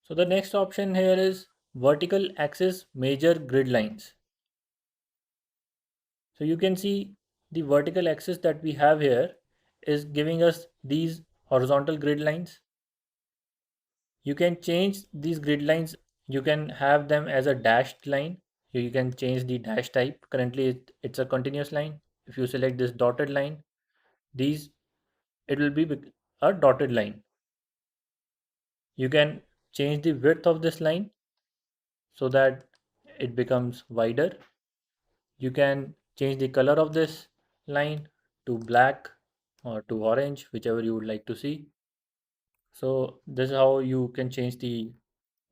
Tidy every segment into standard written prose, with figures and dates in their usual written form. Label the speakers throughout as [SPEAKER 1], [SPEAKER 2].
[SPEAKER 1] So the next option here is vertical axis major grid lines. So you can see the vertical axis that we have here is giving us these horizontal grid lines. You can change these grid lines. You can have them as a dashed line. You can change the dash type. Currently it's a continuous line. If you select this dotted line, these it will be a dotted line. You can change the width of this line so that it becomes wider. You can change the color of this line to black or to orange, whichever you would like to see. So this is how you can change the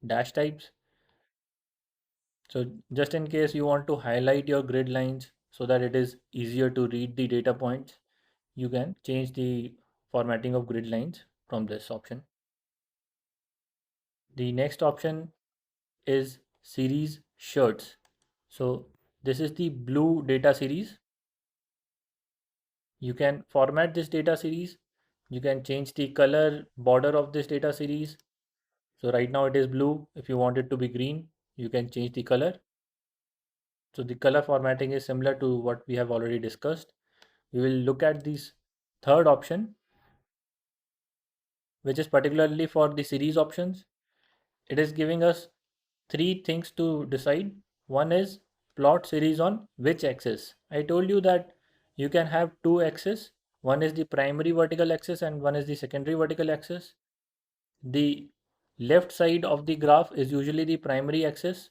[SPEAKER 1] dash types. So just in case you want to highlight your grid lines so that it is easier to read the data points, you can change the formatting of grid lines from this option. The next option is series shirts. So this is the blue data series. You can format this data series. You can change the color border of this data series. So right now it is blue. If you want it to be green, you can change the color. So the color formatting is similar to what we have already discussed. We will look at this third option, which is particularly for the series options. It is giving us three things to decide. One is plot series on which axis. I told you that you can have two axes. One is the primary vertical axis and one is the secondary vertical axis. The left side of the graph is usually the primary axis.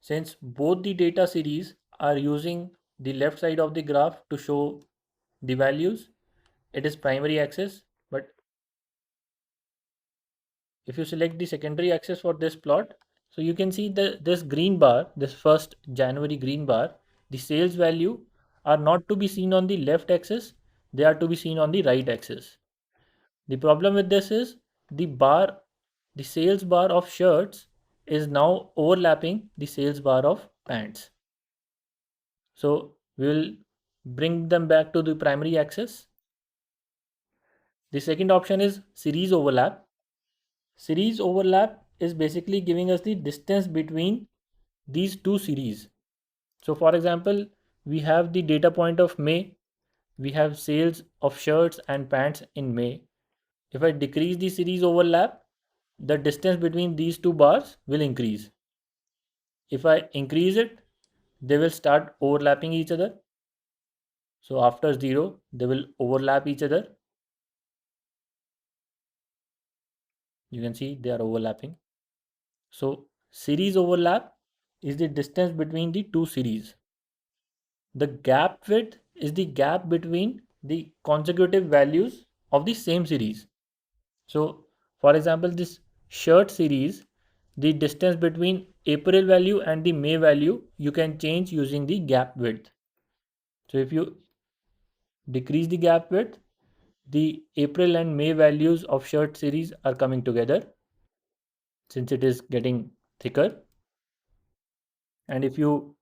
[SPEAKER 1] Since both the data series are using the left side of the graph to show the values, it is primary axis. But if you select the secondary axis for this plot, so you can see this green bar, this 1st January green bar, the sales value are not to be seen on the left axis, they are to be seen on the right axis. The problem with this is the sales bar of shirts is now overlapping the sales bar of pants. So we will bring them back to the primary axis. The second option is series overlap. Series overlap is basically giving us the distance between these two series. So for example, we have the data point of May. We have sales of shirts and pants in May. If I decrease the series overlap, the distance between these two bars will increase. If I increase it, they will start overlapping each other. So after 0, they will overlap each other. You can see they are overlapping. So series overlap is the distance between the two series. The gap width is the gap between the consecutive values of the same series. So for example, this shirt series, the distance between April value and the May value you can change using the gap width. So if you decrease the gap width, the April and May values of shirt series are coming together since it is getting thicker. And if you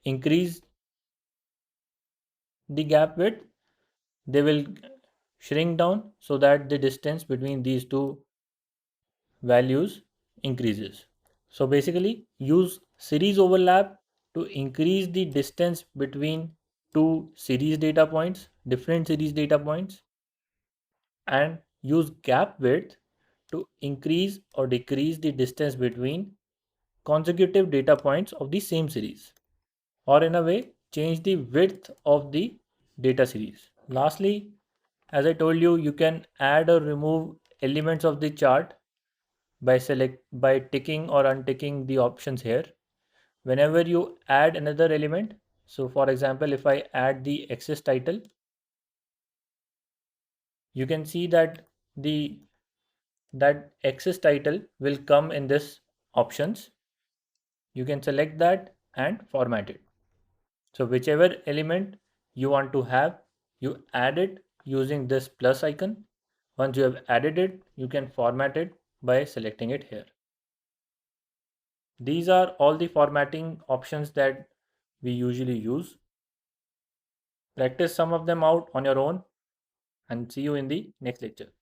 [SPEAKER 1] increase the gap width, they will shrink down so that the distance between these two values increases. So basically use series overlap to increase the distance between two series data points, different series data points, and use gap width to increase or decrease the distance between consecutive data points of the same series, or in a way change the width of the data series. Lastly, as I told you, you can add or remove elements of the chart by ticking or unticking the options here. Whenever you add another element, so for example, if I add the axis title, you can see that the that axis title will come in this options. You can select that and format it. So whichever element you want to have, you add it using this plus icon. Once you have added it, you can format it by selecting it here. These are all the formatting options that we usually use. Practice some of them out on your own and see you in the next lecture.